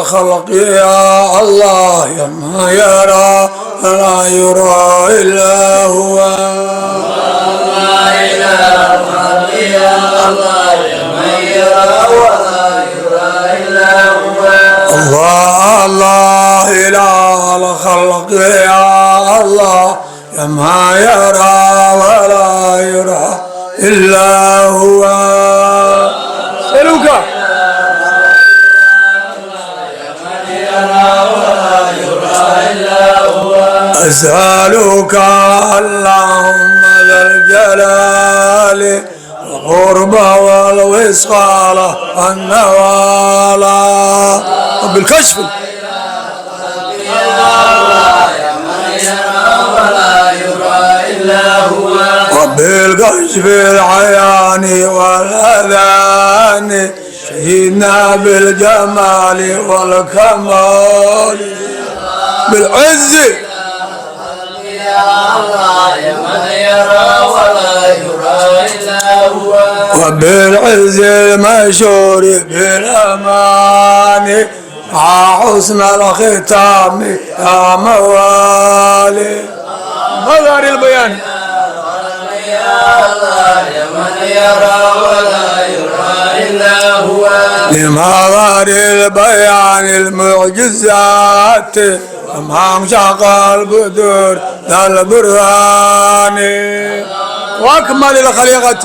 الخلق يا الله يا من يرى لا يرى إلا هو لا إله الخلق يا الله يا من يرى ولا يرى إلا هو الله الله إله الخلق يا الله يا ما يرى ولا يرى إلا هو سلوك أسألك اللهم ذا الجلال القرب والوصال والنوال بالكشف وبالكشف العيان والأذان شهدنا بالجمال والكمال بالعز يا من يرى ولا يرى إلا هو وبالعز المشهور بالأمان مع حسن الختام يا موالي مظهر البيان يا الله يا من يرى ولا يرى إلا هو لمظهر البيان المعجزات أمام شق البدور ذا البرهان وأكمل الخليقة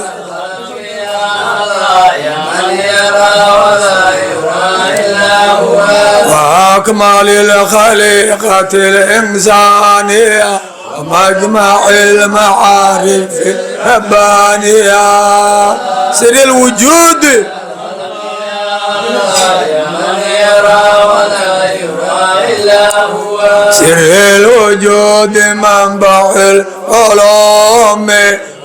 يا من يرى ولا يرى إلا هو وأكمل الخليقة الإنسانية ومجمع المعارف الربانية سر الوجود يا من يرى ولا يرى إلا هو سر الوجود منبع العلوم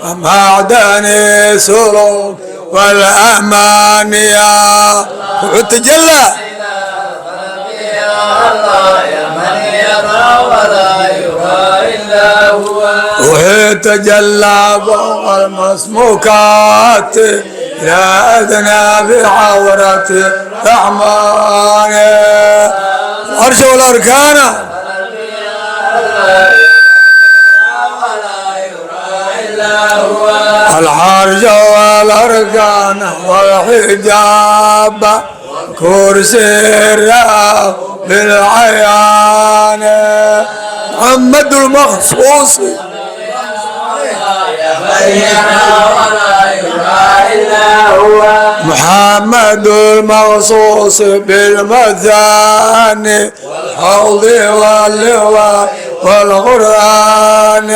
ومعدن السلوك والأمانية وتجلى يا الله يا من يرى ولا يرى إلا هو ويتجلى فوق المسموكات إلى أدنى بعورة الرحمن العرش والأركان العرش والأركان والحجاب كرسي الرب بالعيان محمد المخصوص محمد المخصوص بالمثاني والحوض واللواء والقرآن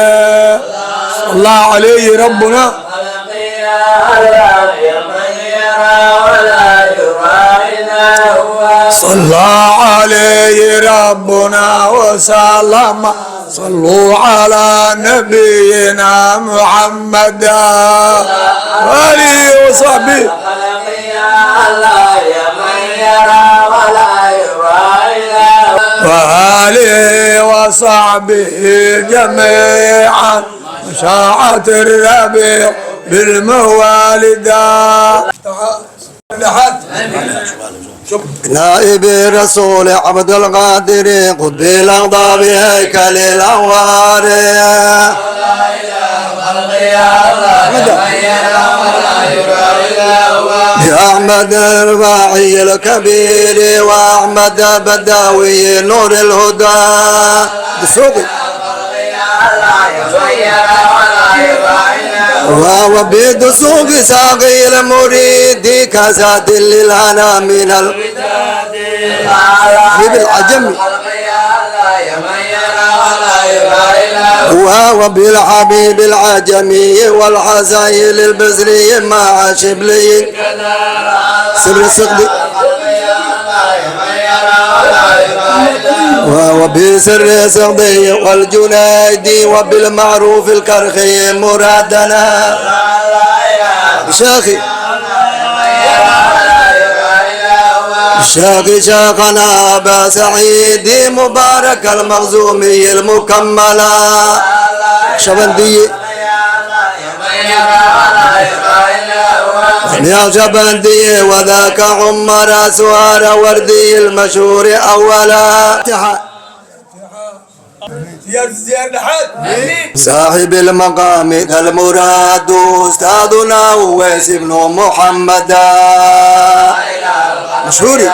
صلى الله عليه ربنا صلى عليه ربنا وسلم صلوا على نبينا محمد وآله وصحبه وآله وصحبه جميعا مشاعة الربيع بالموالدة نائب رسول عبد القادر قطب الأغضاء بهيكل الأنوار بأحمد الرفاعي الكبير وأحمد بداوي نور الهدى بصوتي وهو بيد سوق ساقي المريد كزاد للهنا من الوداد بالعجم وهو بالحبيب العجمي والحزايل البزري مع شبلي سر الصدق وبسر صدي والجنيدي وبالمعروف الكرخي مرادنا شاخي شاخي شاخنا أبا سعيد مبارك المخزومي المكملة شبندي نقشبندي وذاك عمر سوار وردي المشهور أولا. صاحب المقام المراد أستاذنا ويس بن محمد مشهوري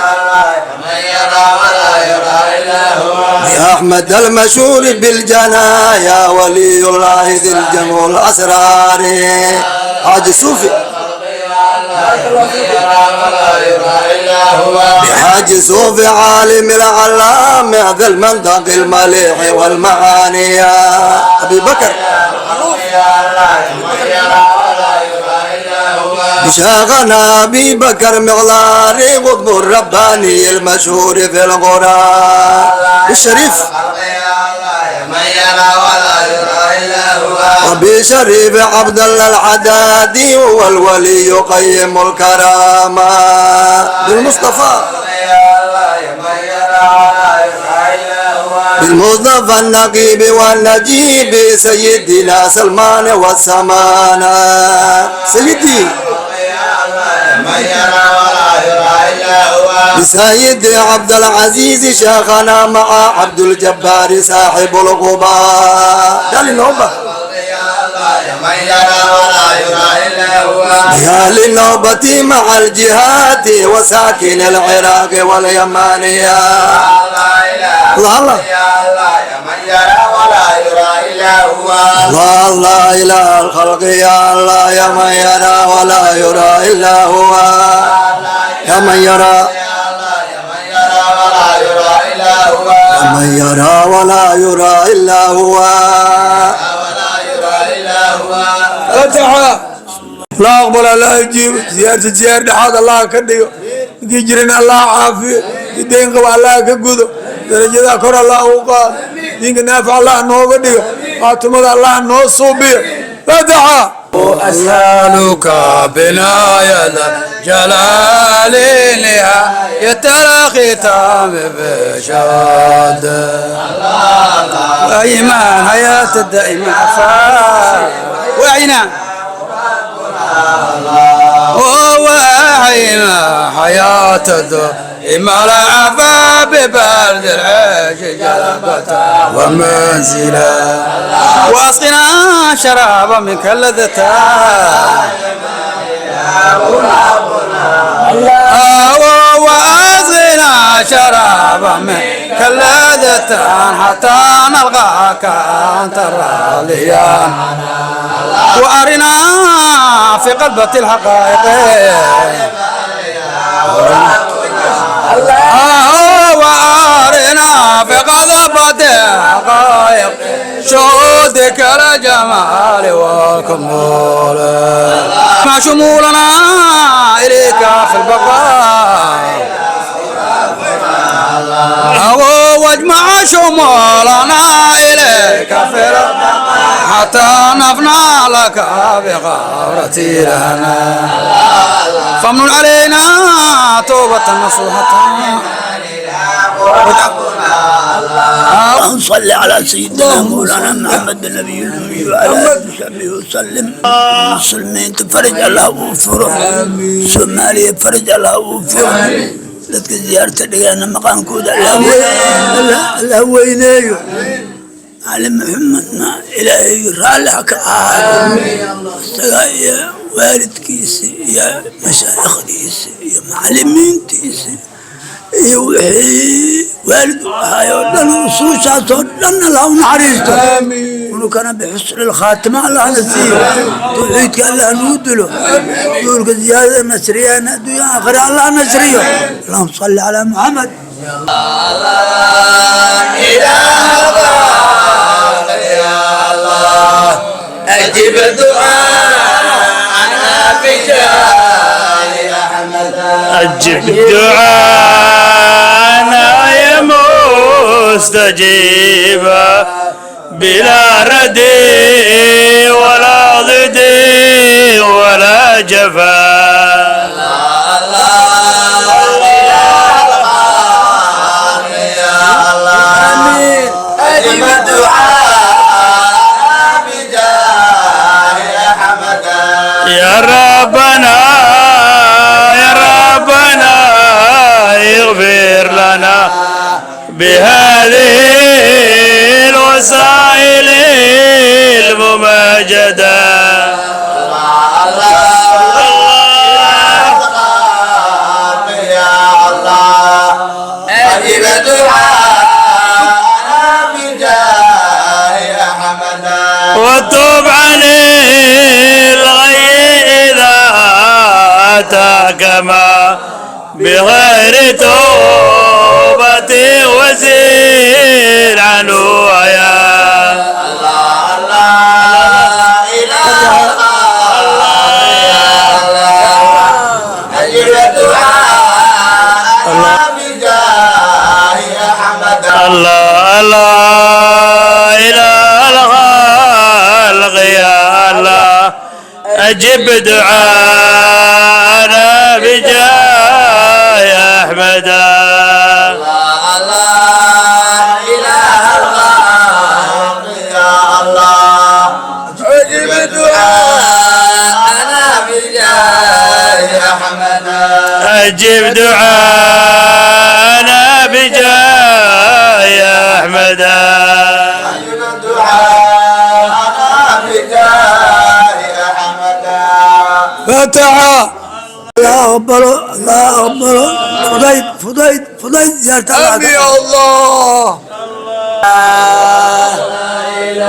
يا أحمد المشهور بالجنايا ولي الله ذي الجمع الأسرار حاج صوفي بحاج صوفي عالم العلام ذا المنطق المليح والمعاني يا أبي بكر بشاغنا أبي بكر مغلاري قطب الرباني المشهور في القرآن الشريف وبشريف عبد الله الحدادي هو الولي يقيم الكرامة بالمصطفى بالمصطفى النقيب والنجيب سيدنا سلمان والسمانة سيدي بسيد عبد العزيز شيخنا مع عبد الجبار صاحب القباء قال النوبة يا للنوبة مع الجهات وساكن العراق واليمانية الله الله الله الله إله الخلق يا الله يا من يرى ولا يرى إلا هو يا من يرى يا من يرى ولا يرى إلا هو فتحة لا أقبل الله يجيب زيارة حاد الله كديه يجرنا الله عافية يدين قبل الله كجودو درجة كور الله وقال دينك نافع الله نوغديه فاطمة الله نوصوبيه فتحة أسألك بناية جلال لها يترى ختام بشهاد وإيمان حياة الدائمة وعينا وعينا حياة الدائمة العفا ببرد العيش جلبة ومنزلا واسقنا شرابا من كلذتا واسقنا شرابا من كلذتا حتى نلقاك أنت الراضيان وأرنا في قلبة الحقائق وأرنا في قلبة الحقائق شهودك الجمال والكمال ما شمولنا إليك في البقاء واجمع شمولنا إليك في البقاء حتى نفنى لك بغارتي لنا فمن علينا توبة نصوحة اللهم صل على سيدنا مولانا محمد النبي الأمي وعلى آله وصحبه وسلم. المسلمين تفرج الله وفره سوماليا فرج الله وفره dadka ziyaarta dhigana maqaankooda Allah weyneeyo علم محمدنا إلهي رالح كعاد استغاية والد كيسي يا مشايخ كيسي يا معلمين كيسي يوحي والد هاي ودن وصوشات ودن الله ونعريسته ولو كان بحسن الخاتمة الله نسيه توحيدك الله نودله يقولك زيادة نسرية ندويا آخر الله نسريه اللهم صل على محمد أجب دعاءنا بجاه أحمد أجب دعاءنا يا مستجيب بلا ردي ولا ضدي ولا جفا أجب الدعاء يا ربنا بهذه الوسائل المماجدة. أجب دعاءنا بجاه أحمد وتوب عليه الغي إذا أتاك ما بغير توبة وزير عنه يا الله الله إله الله يا الله أجب دعاءنا بجاه أحمد الله الله إله الخلق يا الله أجب دعاءنا بجاه يا أحمد. الله إله الخلق يا الله أجب دعاءنا بجاه أحمد أجب دعاءنا بجاه يا أحمد. أجب دعاءنا بجاه أحمد فتحة الله أكبر الله أكبر فضيت زيارة أمي يا الله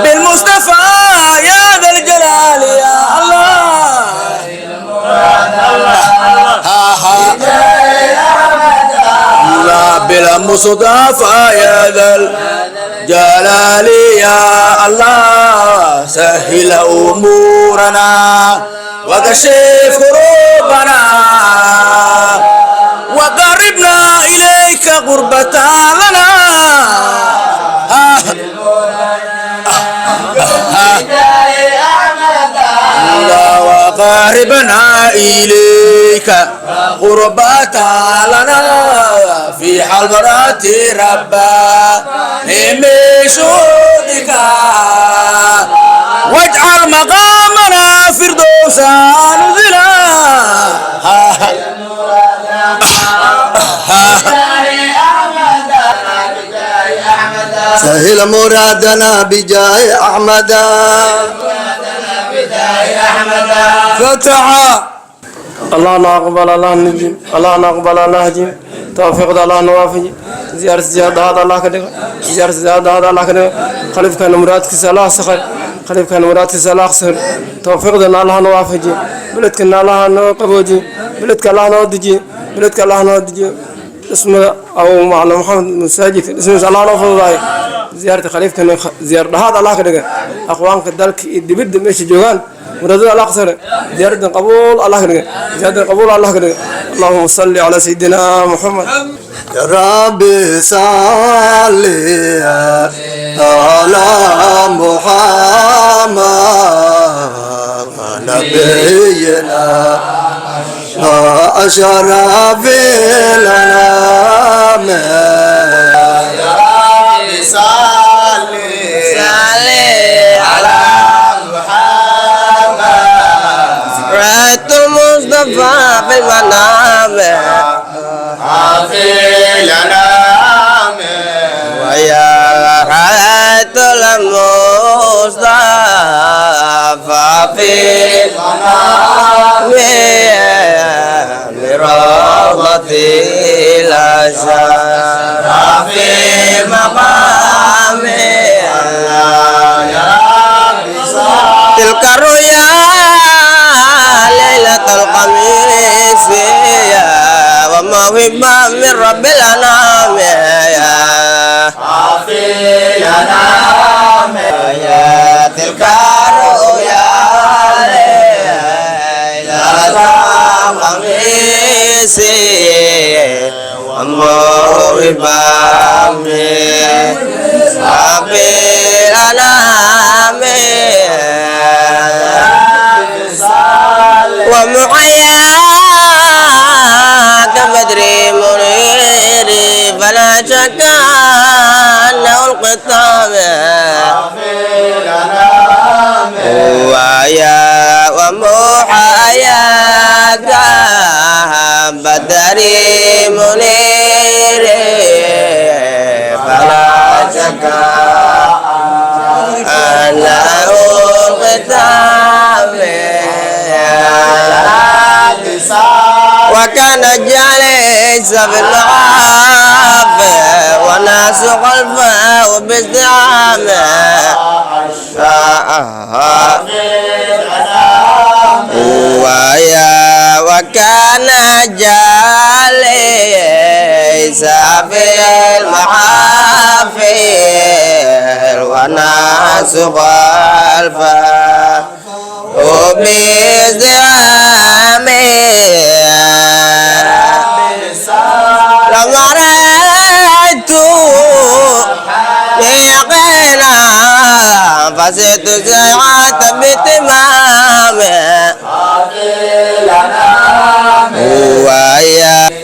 بالمصطفى يا ذا الجلال يا الله الله بالمصطفى يا ذا الجلال يا الله سهل أمورنا وكشف كروبنا وقربنا إليك قربة لنا الله وقربنا إليك قربة لنا في حضرة ربا بشهودك واجعل مقامنا فردوسا نزلا سهل مرادنا بجاه أحمد فتحة الله نقبل الله نجيب الله نقبل الله نجيب توفيق الله نوافج زيارة زيادة الله كده زيارة زيادة الله كده خليف كان مراد كسلاح سخر خليف كان مراد كسلاح سخر توفيق الله نوافج بلد كنا الله نقبوجي بلد كنا الله نودجي بلد كنا الله نودجي اسمه أو معنا محمد مساجد اسمه الله نوفضاي زيارة خليف كان زيارة هذا الله كده أخوان كذلك يدبد مش جوان مراد الله قصر زيارة قبول الله كده زيارة قبول الله كده اللهم صل على سيدنا محمد. يا ربي صل على محمد نبينا أشرف الأنام يا رب صل على محمد رأيت مصطفى في المنام عافي لنا ويا رأيت المصطفى في روضة الأشرار في مقام تلك الرؤيا ليلة الخميس وموهبة من رب الأنام عافي لنا يا تلك الرؤيا ليلة الخميس وموهبة من رب الأنام ومحياك بدري منير فلا شك أنه القطام ويا ومحياك بدري منير أنه الختام وكان جالس في الغاب والناس خلفه بازدحامه وكان جالس في المحافل والناس خلفه وبازدحامه لما رأيته يقينا فزدت ساعة بتمامه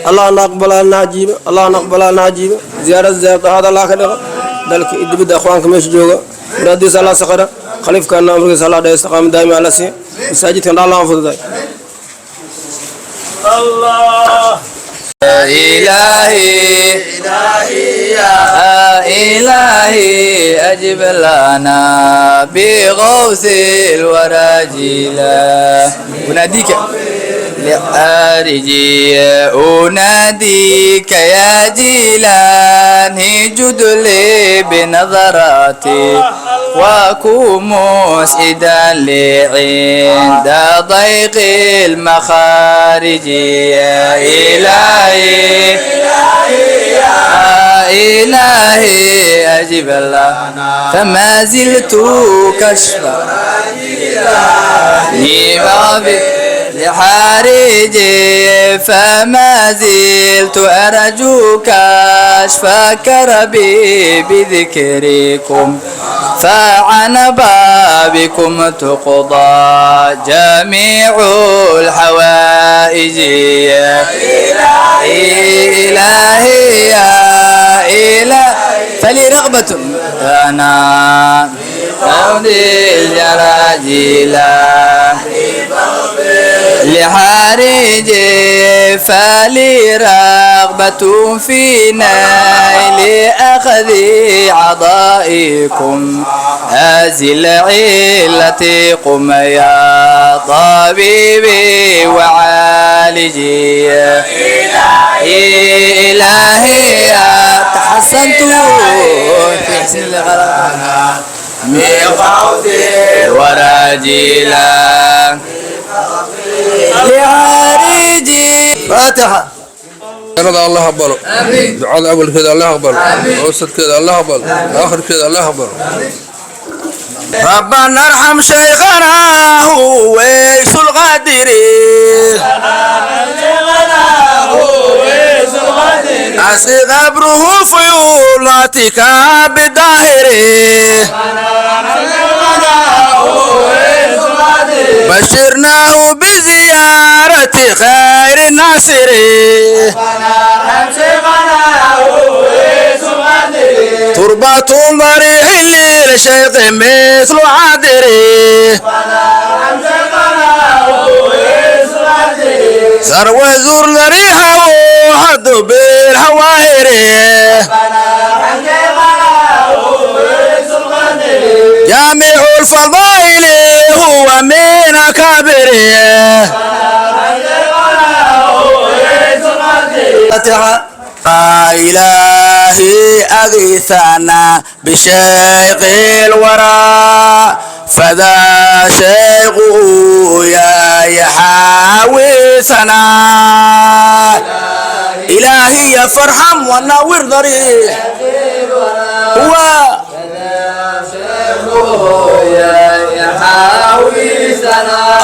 الله نقبل الناجيب الله نقبل الناجيب زيارة هذا الله كده ذلك إدبد أخوانك مش جوجا ردي صلاة سخرة خليف كان نامر صلاة ده استقام دائما على سي مساجد كان الله فضل الله إلهي يا إلهي أجب لنا بغوث الوراجيلا وناديك لأرجي أناديك يا جيلاني جد لي بنظراتي وأكون مسعدا لي عند ضيق المخارج يا إلهي يا إلهي أجب لنا فما زلت كشفا لحارجي فما زلت أرجو كشف كربي بذكركم فعن بابكم تقضى جميع الحوائج يا إلهي يا إلهي فلرغبة أنا أودي الجراجيلا لحارجي فلرغبة في نيل أخذ عضائكم هذه علتي قم يا طبيبي وعالجي يا إلهي يا تحسنت في حسن الغرام ميقعد وراجيلا لعارجي فاتحة رضا الله أقبله دعاء أول كذا الله أقبله أوسط كذا الله أقبله آخر كذا الله أقبله ربنا ارحم شيخنا هو ويس الغادري أسي قبره فيولاتك بداهري بشرناه بزيارة خير الناصري تربة ضريح للشيخ مثل عادري ثروة زور ذريحه وحد بالهواهري جامع الفضائل هو من أكابره إلهي أغيثنا بشيخ الورى فذا شيخه يا يحاوسنا إلهي فارحم ونور ضريح هو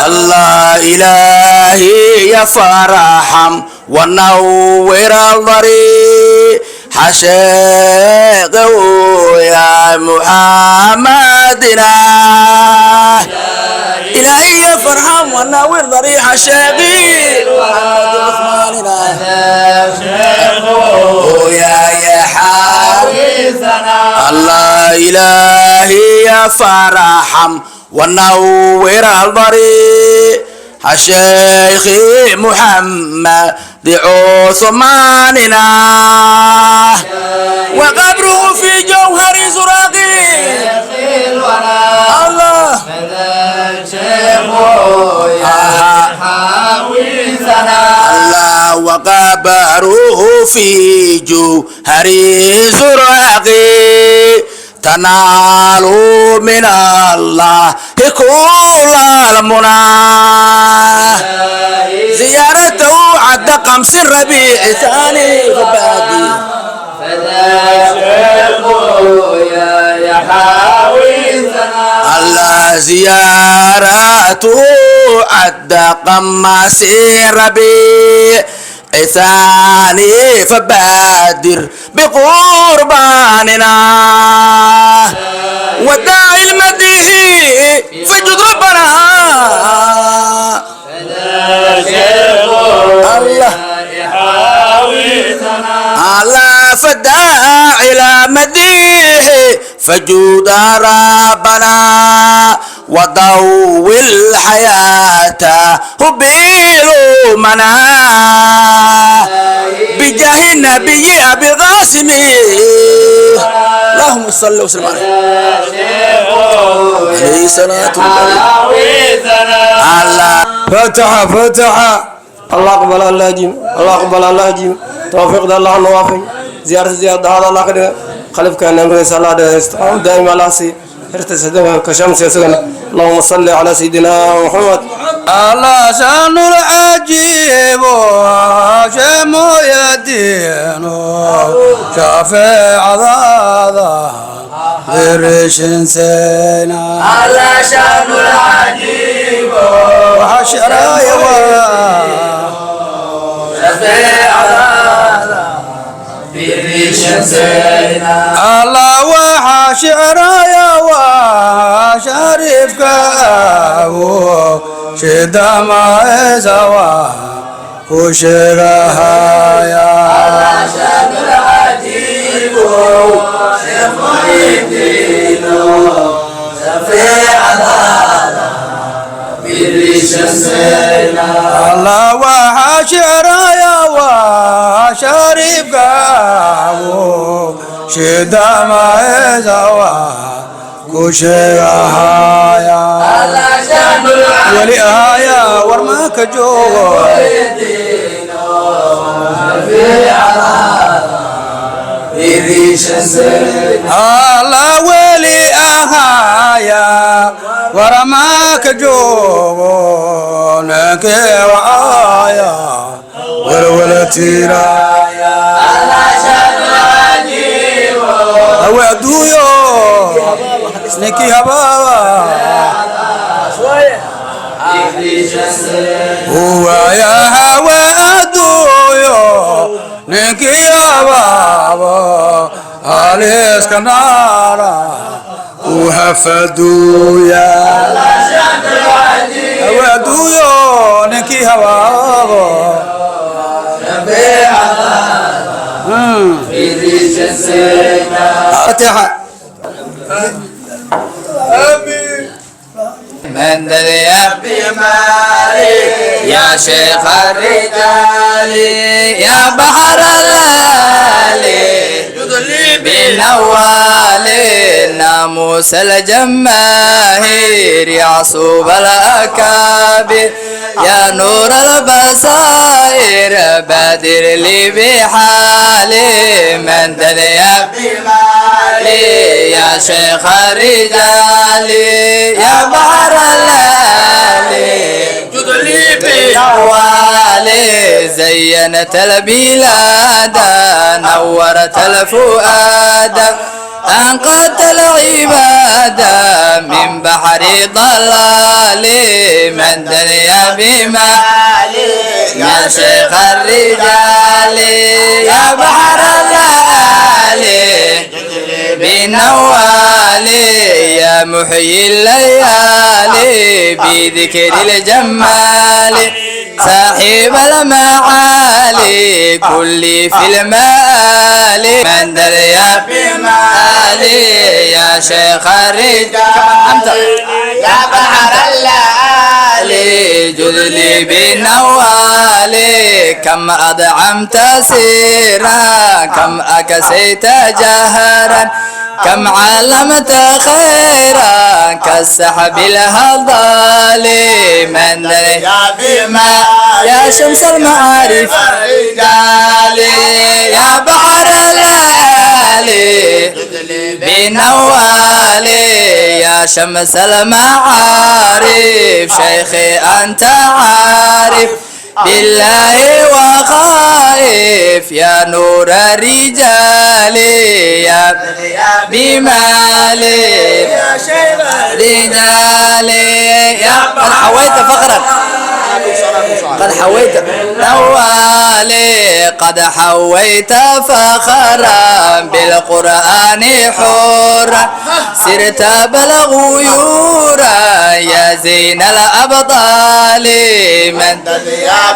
الله إلهي يا فرحم ونور الضريح حشيقه يا محمدنا إلهي يا فرحم ونور ضريح حشيقي محمد عثماننا يا حارثنا الله إلهي يا فرحم ونور الضريح الشيخ محمد عثماننا وقبره في جوهر زرع وقبره في جوهر زرقي تنالوا من الله كل المنى زيارته عد قمص الربيع ثاني فبادي الله زيارته عد قمص الربيع ثاني فبادر بقرباننا وداعي المديه فجد ربنا الله على فداعي المديه فجود ربنا وضوء الحياة هبيل منا بجاه النبي أبي القاسم اللهم صل وسلم عليه صلاة الله فتح فتح الله أقبل الله جيم الله أقبل الله جيم توفيق الله نوافي زيارة هذا الله كده خلف كان أمر صلاة استقام دائما على سي ارتسد كشمس يسكن اللهم صل على سيدنا محمد الله شان العجيب شمو يدين شافع ذا برش سينا الله شان العجيب وحشر الله وحشر يا وشريف كاو شدا ما زوا وشرها يا الله شان العجيب شمعين شفيع الله وحشر يا وشريف كاو شدا ما زوا وشرها يا الله شان العجيب ولي آيا ورماك جو الله ولي آيا ورماك جو لك وآيا ولا تيرا الله شان العجيب هو دويو نكي هبابا هو يا هوا دويو نكي هبابا عليس كنارا وهفدو يا هو دويو نكي هبابا فاتحة من دريا بمالي يا شيخ الرجال يا بحر الليالي بالأول ناموس الجماهير يعصوب الأكابر يا نور البصائر بادر لي بحالي من دريا بمالي يا شيخ الرجال يا بحر الليالي جد لي بأوالي زينت البلاد نورت الفؤاد أنقذت العباد من بحر ضلال من دريا بمالي يا شيخ الرجال يا بحر الليالي بنوالي يا محيي الليالي بذكر الجمال صاحب المعالي كل في المال من دريا بمالي يا شيخ الرجال يا بحر الليالي جذلي بنوالي كم أدعمت سيرا كم أكسيت جهرا كم علمت خيرا كالسحب الهضال من يا بما يا شمس المعارف يا بحر الليالي بنوالي يا شمس المعارف شيخي أنت عارف بالله وخائف يا نور الرجال يا بمالي يا شيخ الرجال يا قد حويت فخرا قد حويت نوالي قد حويت فخرا بالقرآن حورا سرت بلغ يورا يا زين الأبطال من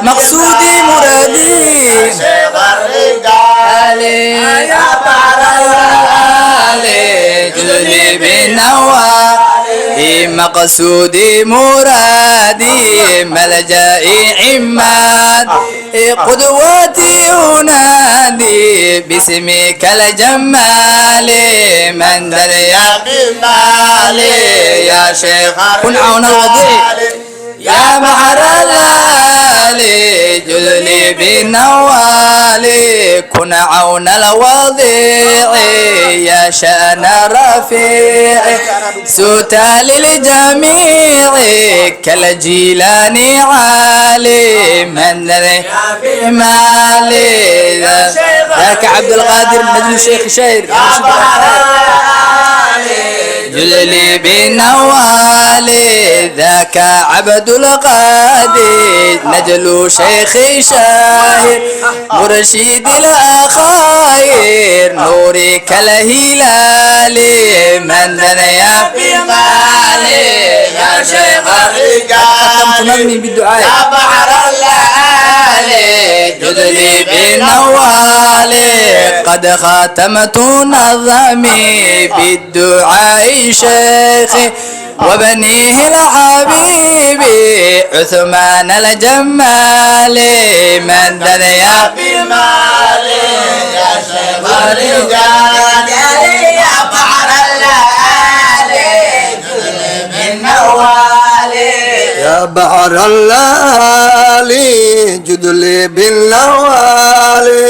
مقصودي مرادي شيخ الرجال يا بعرالي جلبي بالنوال مقصودي مرادي ملجئي عماد قدوتي أنادي باسمك الجمال من دريا بمالي يا شيخ كن عون الوضيع يا بحر الليالي جلني بالنوالي كن عون الوضيع يا شأن رفيع سوتا للجميع كالجيلاني عالي من مالي ذاك عبد القادر نجل الشيخ شاعر جلني بالنوالي ذاك عبد القادر نجل شيخ شاهر مرشد الأخاير نوري كالهلال من دريا بمالي يا شيخ الرجال تنظمي بالدعاء يا بحر الليالي جدلي بالنوالي قد ختمت نظمي بالدعاء شيخي وبنيه الحبيب عثمان الجمال من دريا بمالي يا شيخ الرجال يا بحر الليالي جزلي من موالي يا بحر الليالي جدلي بالنوالي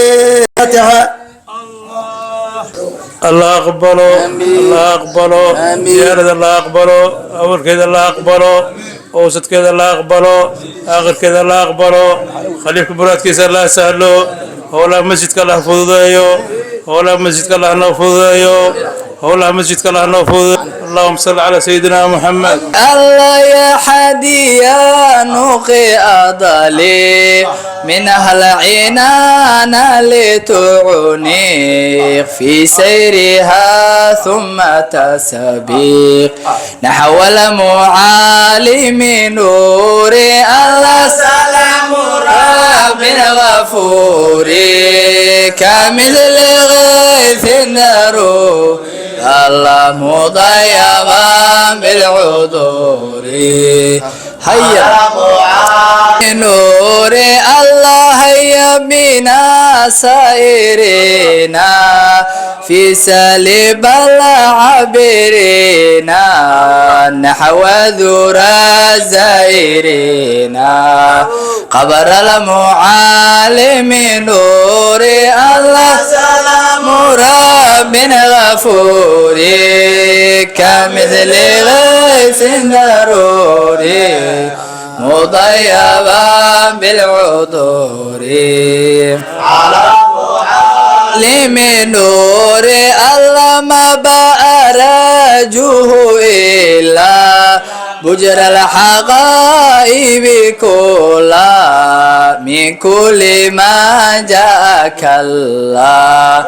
الله أقبله الله أقبله زيارة الله أقبله أول كذا الله أقبله أوسط كذا الله أقبله آخر كذا الله أقبله خليفة براد كيس الله سهله هولا مسجد كله فضايو هولا مسجد كله نفضايو هولا مسجد كله نفض اللهم صل على سيدنا محمد الله يا حدي يا نوقي أضلي من أهل عنان لتعنيق في سيرها ثم تسبيق نحو المعالم نور الله سلام رب غفور كامل الغيث النار الله مضيبا بالعذور هيا نور الله هيا بنا سائرنا في سالب العبرنا نحو ذرى زائرنا قبر المعالم نور الله سلام رب غفور كمثل غيث ضروري مضيبا بالعذور على معالم نور الله ما بأرجوه إلا بجر الحقائب كلا من كل ما جاءك الله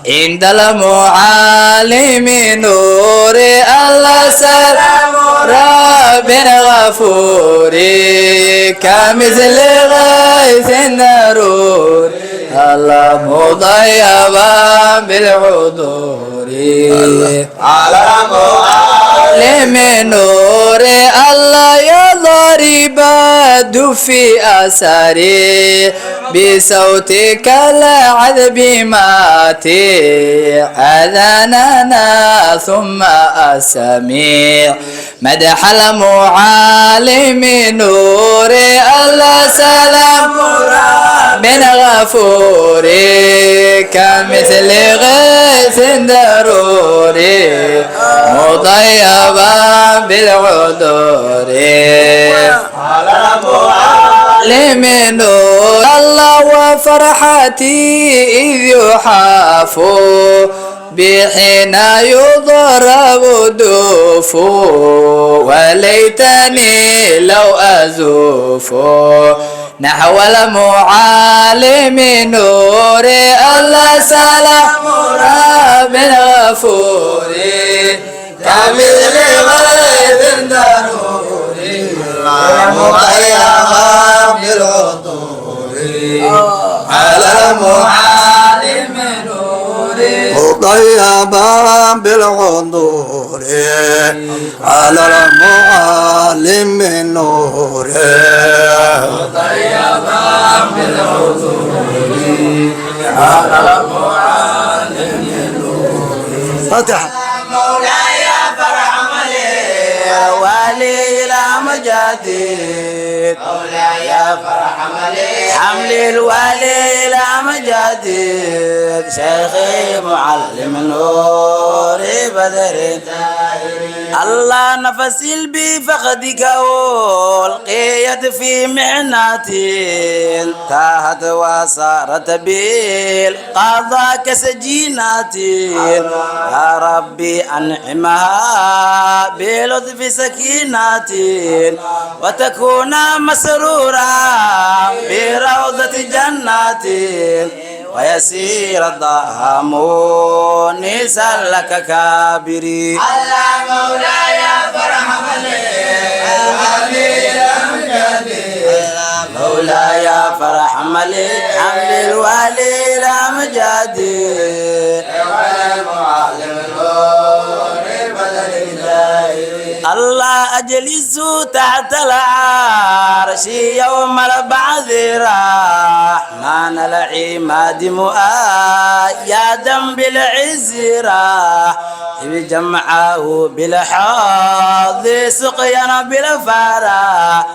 عند المعالم نور الله سلام رب غفور كمثل غيث النارور الله مضيبا بالعذور على معالم لمن نور الله يضرب في أثري بصوتك العذب ماتي أذاننا ثم أسمع مدح المعالم نور الله سلام من غفور كمثل غيث ضروري مضيبا بالعذور لمن الله وفرحتي إذ يحافوا بحين يضرب دف وليتني لو أزوف نحو المعالم نور الله سلام من غفور كمثل غيث ضروري مضيعا بالعطور على معالم نوري مضيعا بالعطور على المعالم النور مضيعا بالعذور على المعالم النور فتح مولاي فرحم لي والي الى مجاديد مولاي فرحم لي حمل الوالي الى مجاديد شيخي معلم نور بدر الله نفسي بفقدك والقيت في محناتي تاهت وصارت بالقضاء كسجيناتي يا ربي أنعمها بلطف سكيناتي وتكون مسرورا بروضة جناتي ويسير الضام نيسا لك كابري الله مولاي فرحم لي مولاي فرحم لي حمل الوالي لمجادي الله أجلس تحت العرش يوم البعث رحمن العماد مؤيدا بالعز راح بجمعه بالحظ سقيا بالفرح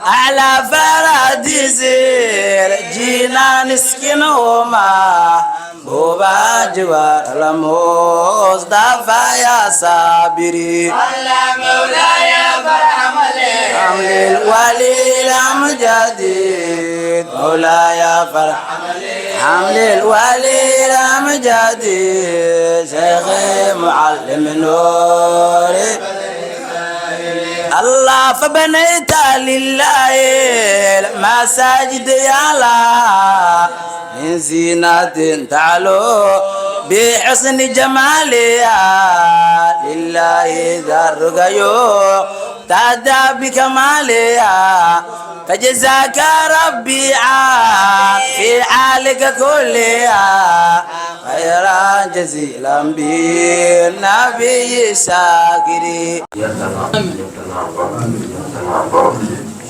أعلى فراديزير جينا نسكنهما بوبا جوار المصطفى يا صابري الله مولاي فرحم لي حمل الولي الأمجديد مولاي فرحم لي حمل الولي الأمجديد شيخي معلم نوري الله فبنيت لله المساجد يا الله من زينة تعلو بحسن جمالها لله ذا الرقيو تعدى بكمالها فجزاك ربي في حالك كلها خيرا جزيلا بالنبي شاكري إن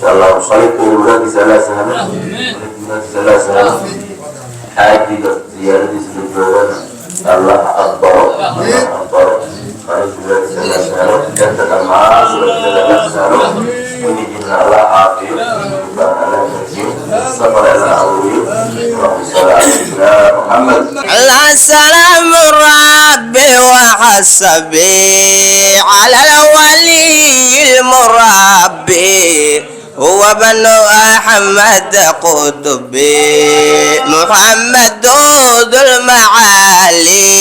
شاء الله وصلت لولاد ثلاثة حاجة زيارة سلجوان الله أكبر الله أكبر خارج ولاد ثلاثة جنة المعاصي ولاد ونجينا الله عافية وكان الله كريم صبر على أولي اللهم صل على سيدنا محمد على السلام ربي وحسبي على الولي المربي هو بن أحمد قطبي محمد ذو المعالي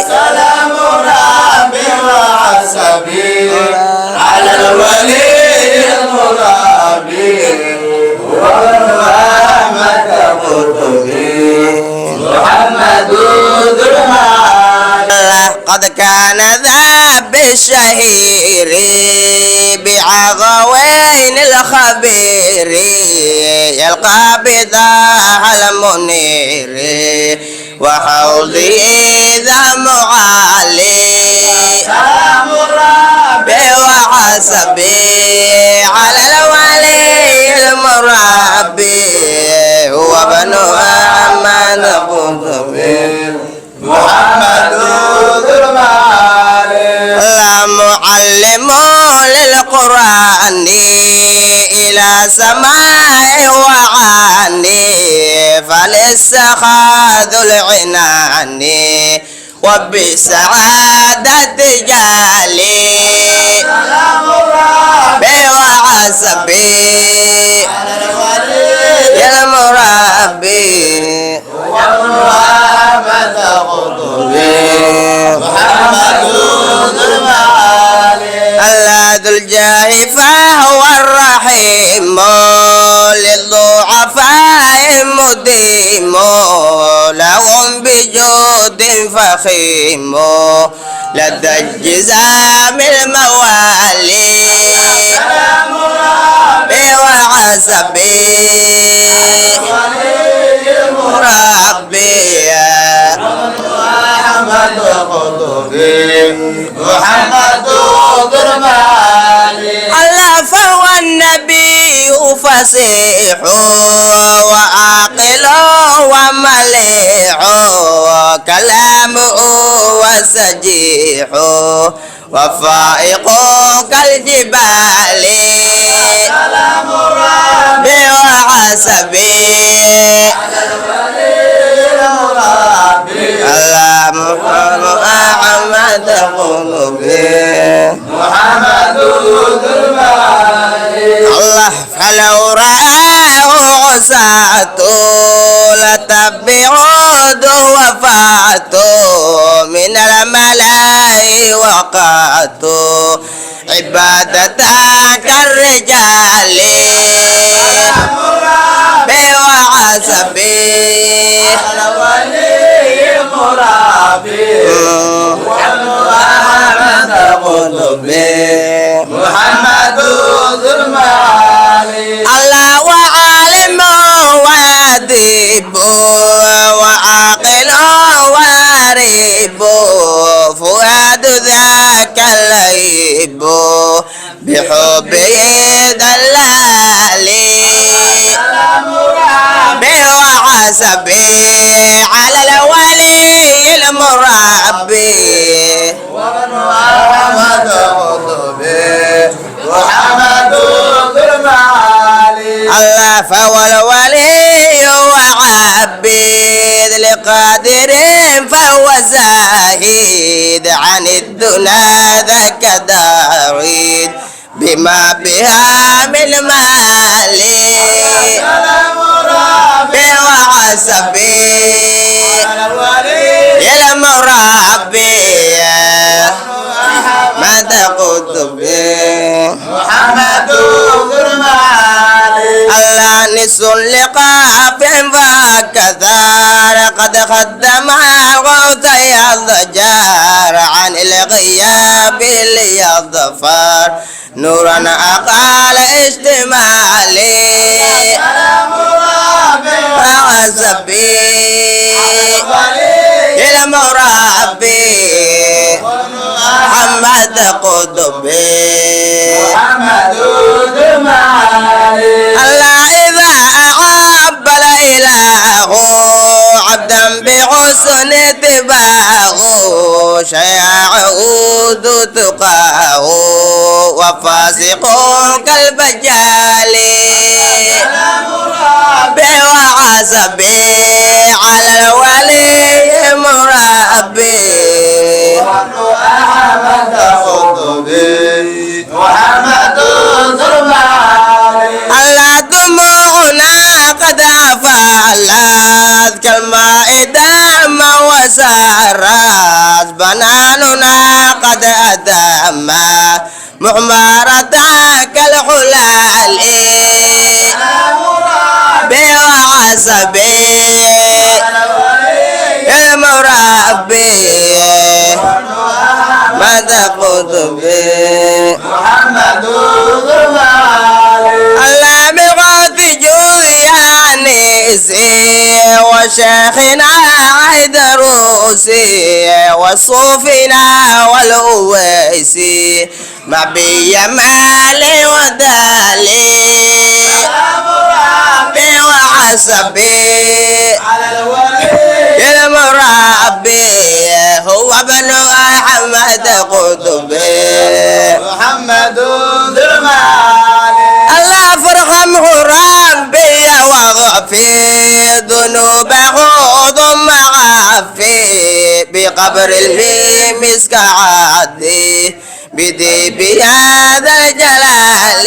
سلام ربي وحسبي على الولي المربي ومحمد قطبي محمد ذو المعالي قد كان ذا بالشهير بعغوين الخبير يلقى بذاها المنير وحوضي ذا معالي سلام ربي محمد ذو المعالي لا معلم للقرآن إلى سماء وعاني فللسخاء ذو العنان وبسعادة جالي بوعسبي يا المربي محمد قطبي محمد ذو المعالي الله ذو الجاه فهو الرحيم للضعفاء مديم لهم بجود فخيم لدى الجزام الموالي وعسبي ربي محمد قطبي محمد ذو المعالي الله فهو النبي فصيح وعاقل ومليح كلامه وسجيح وفائق كالجبال بوعسبي الله محمد قلوبي محمد ذو المعالي الله فلو رآه عساة لتبعوا وفاتوا من الملاء وقاتوا عبادتك الرجال بوعسبي محمد قطبي محمد ذو المعالي الله وعالم واديب وعاقل واريب فؤاد ذاك الليب بحبه دلالي بوعسبي على الولي المربي محمد قطبي محمد ذو المعالي الله فهو الولي وعبيد لقادر فهو زاهد عن الدنيا ذاك داريد بما بها من مال بوعسبي يا المربي ما قطبي محمد ذو المعالي الله نس لقاف فكثار قد خدم غوث الضجار عن الغياب ليظفر نورا أقال اشتمالي وعسبي إلى مربي محمد قطبي محمد ذو المعالي الله إذا أعب الإله عبدا بحسن اتباعه شيعه تقاه وفاسق كالبجال بوعسبي على الولي مربي محمد قطبي محمد ذو المعالي الله دموعنا قد أفعلت كالماء داما وسارت بناننا قد أدمت محمرة كالحلال بوعسبي المربي ماذا قطبي محمد ذو المعالي الله بغوث جويانيسي وشيخنا عيدروسي وصوفنا والأويسي مبي مالي ودالي بوعسبي على الولي المربي بقبر المسك عدي بدي بهذا الجلال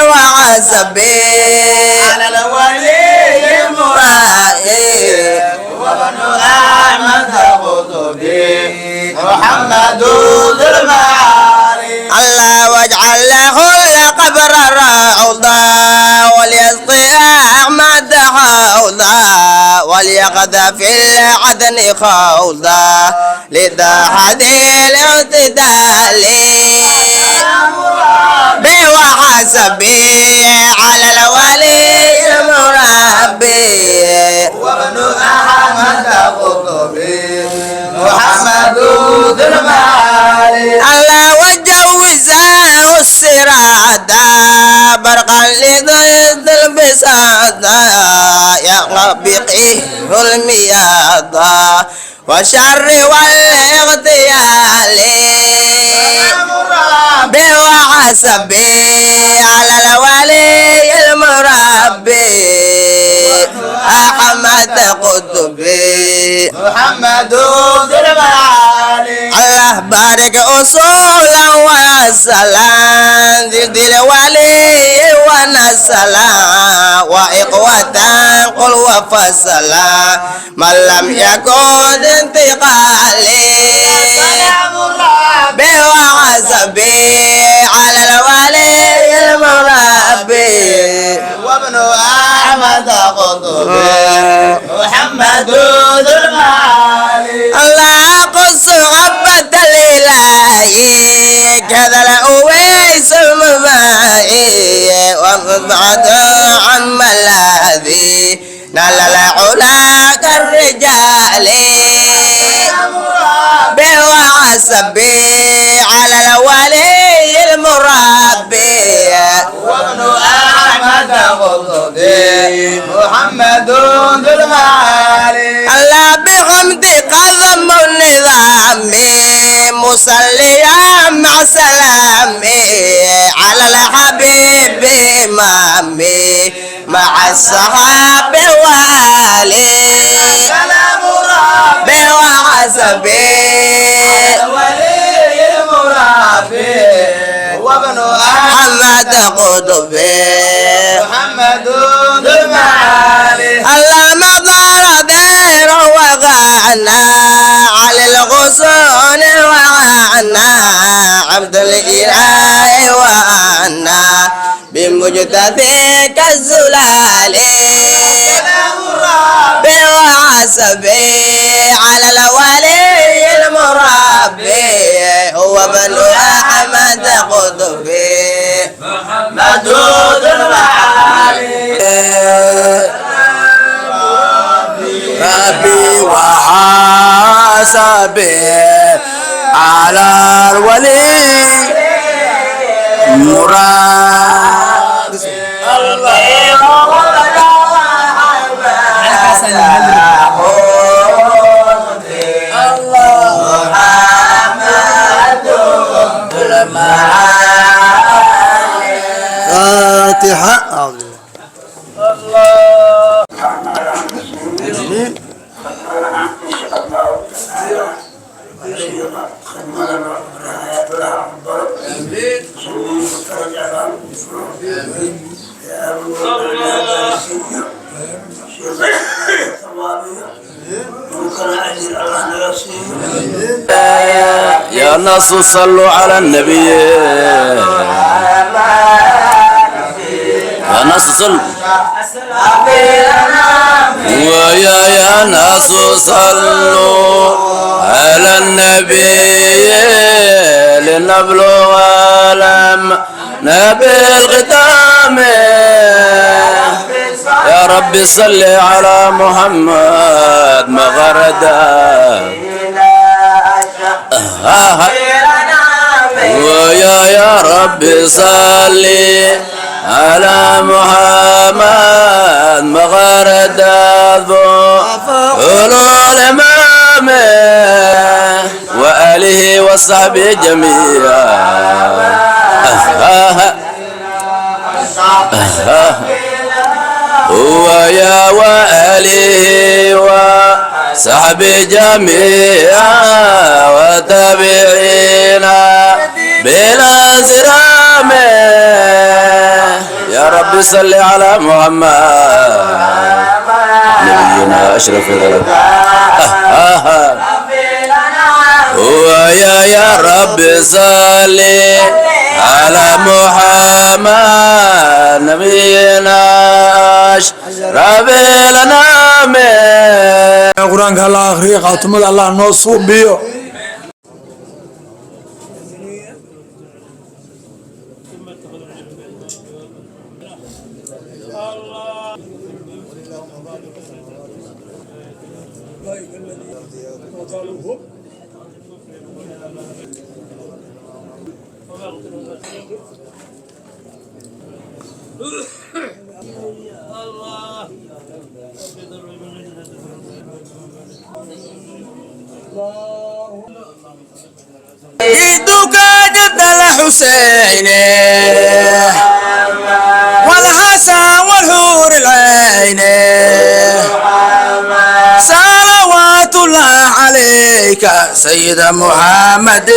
وعزبي على الولي المرائي وابن أحمد قطبي محمد ذو المعاري الله واجعل له القبر روضة وليسقي أحمد حوضة وليقذف في العدن خوضة لتحت الاعتدال بوحسبي على الولي المربي وابن أحمد قطبي محمد ذو المعالي الله وجوزه السرادة برقا لضد البساطة يغبقه المياضة والشر والاغتيال بوحسبي على الولي المربي أحمد قطبي محمد ذو المعالي الله بارك أصولا وسلام ضد الولي ونسلا وإخوة قل وفصلا من لم يكن انتقالي بوحسبي على الولي المربي وابن أحمد قطبي محمد ذو المعالي الله قص غبة الإلهي كذا الأويس المبائي وانفضعت عم الذي نال العلا كالرجال بوحسبي على الولي المربي وابن أحمد قطبي محمد ذو المعالي الله بحمد قدم النظام مصليا مع سلامي على الحبيب إمامي مع الصحابة وآله سلام ربي وحسبي الولي المربي وابن أحمد قطبي محمد ذو المعالي الله مضار دير وغنى على الغصون وغنى عبد الإله وأنا بمجتبيك الزلال بوحسبي على الولي المربي هو ابن أحمد قطبي محمد ذو المعالي ربي وحسبي على الولي مراد الله فاتحة يا ناس صلوا على النبي يا ناس صلوا ويا ناس صلوا على النبي لنبلغ لم نبي الختام يا رب صل على محمد مغردا ويا رب صل على محمد مغردا ذو الإمام وآله وصحبه جميعا ويا وآله وصحبه جميعا وتابعينا بلا زرام يا رب صل على محمد نبينا أشرف الخلق يا رب صل على محمد نبينا أشرف الأنام قرآن الله أخري خاتم الله نصوب بيو جدك جد الحسين والحسن والحور العين صلوات الله عليك سيد محمد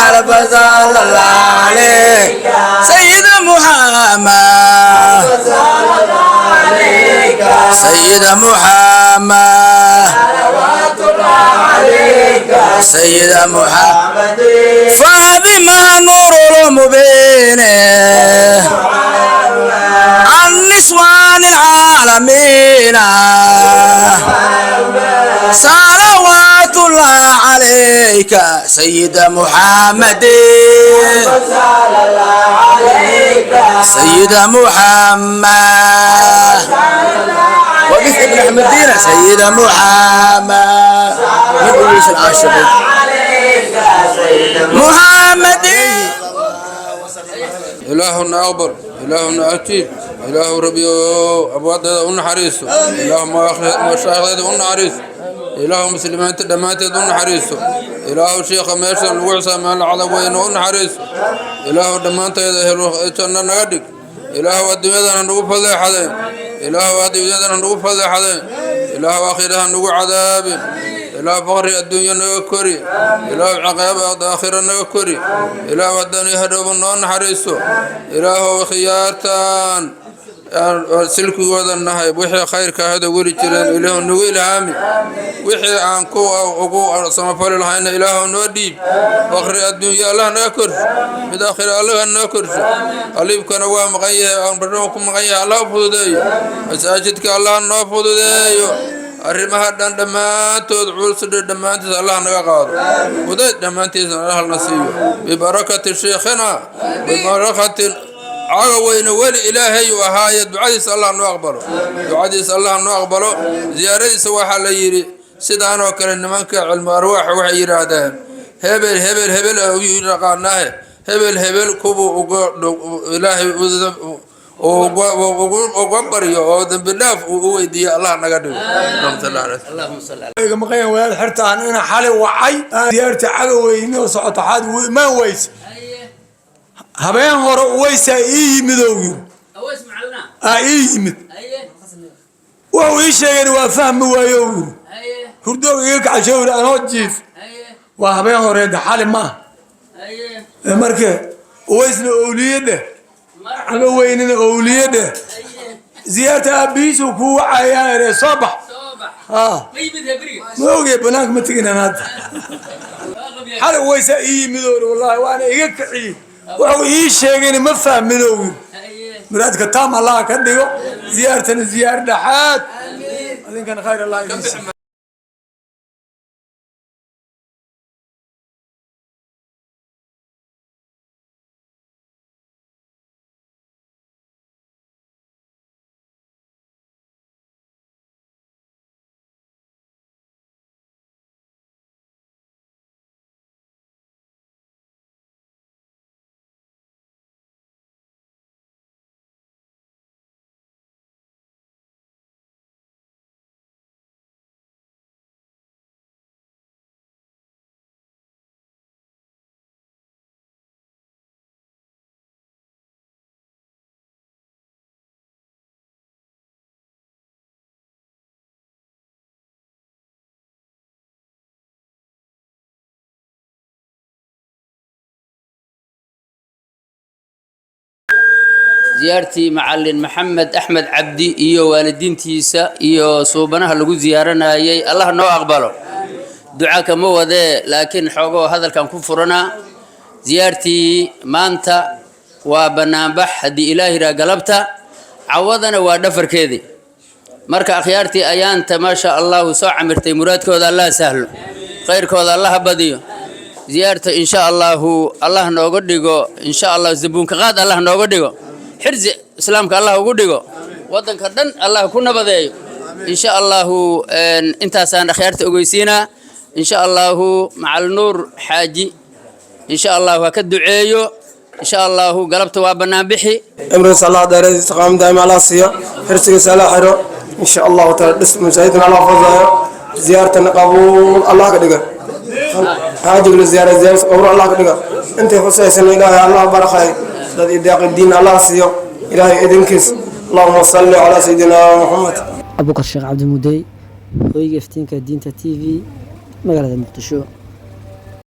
ألف صلى الله عليك سيد محمد سيد محمد سيد محمد فاطمة نور المبين عن نسوان العالمين صلوات الله عليك سيد محمد سيد محمد وقف ابن حمدين سيد محمد من أوليس العاشقين محمد إلهنا أكبر إلهنا أتيب إله ربي أبواد حريص إله مشاهد حريص إله مسلمين دمات حريص إله شيخ ميسر الوعسى من العلوين حريص إله دمات يتنا نغدك إله الدنيا نقول فضل حدا إله الدنيا نقول فضل حدا إله آخرها نقول عذاب إله فقر الدنيا نكري إله عقاب آخر نكري إله الدنيا هدوب النون حريص إله خيارتان سلك وذا النهاية وحي خير كهذا قولي جلال إله نقول عامي وحي عنكو أو سمفر الحين إله نوديب فقر الدنيا الله نكر بداخل الله نكر أليب كان هو مغيه أن برناكم مغيه الله فضي مساجدك الله نفضي أرمها دمات تدعو سد دمات الله نقاض وده دمات الله نصيب ببركة شيخنا ببركة عاوين ولي إلهي وهاي دعاء الله نقبله دعاء الله نقبله زيارة سواح ليري سيدان وكرن منك علم أرواح وحير هذا هبل أو يرقاناه هبل كوبو إلهي وقبري وذنب الله ويدي الله نقدر اللهم صل على مقيم ويا حرتان أنا حالي وعي زيارة عاوين وصعد حاد ما ويس هبين هو ويس مدوغ أويس معلنا مد أيه وهو يشيء وفهم ويوغ أيه هردوغ يقع شور أنا وجيف أيه وهبين هو ريد حالي ما أيه مركه ويسنا أوليده عاوين أوليده زيارة أبيس وكو عيار صبح صباح ما يبدأ بري ما هو بناك متقنا هذا حال ويس مدور والله وأنا يقعي وهو يشيء ما فهم مدوغ مرادك تام الله كديو زيارة دحات آمين كان خير الله يجزيك زيارتي معلم محمد أحمد عبدي إيو والدين تيسا إيو صوبناها لغو زيارنا يي الله نو أقبله دعاك مو ذا لكن حقو هذا كان كفرنا زيارتي مانتا وبنابح هدي إلهي را قلبتا عوضنا ودفر كذي مركا أخيارتي أيانتا ما شاء الله سوء عمرتي مرادكو ذا الله سهل خيركو ذا الله بديو زيارته إن شاء الله الله نوغديغو إن شاء الله زبونك غاد الله نوغديغو حرز إسلامك الله وغديغو وطنك دن الله كنا بديو إن شاء الله انت سان خيارتي أغيسينا إن شاء الله مع النور حاجي إن شاء الله وكدعيو إن شاء الله قلبت وابنا بحي امر صلاة دار استقام دائما على الصيا حرسك سلا حرو ان شاء الله تعالى اسم سيدنا الله فضايا زيارة قبول الله كدغا حاجه لزيارة قبول الله كدغا انت حسين الله الله برخاي دد يداق الدين الله سيو الهي ادنكس اللهم صل على سيدنا محمد ابو بكر الشيخ عبد المدي ويجي فتينك دينتا تي في مقالة مقدشو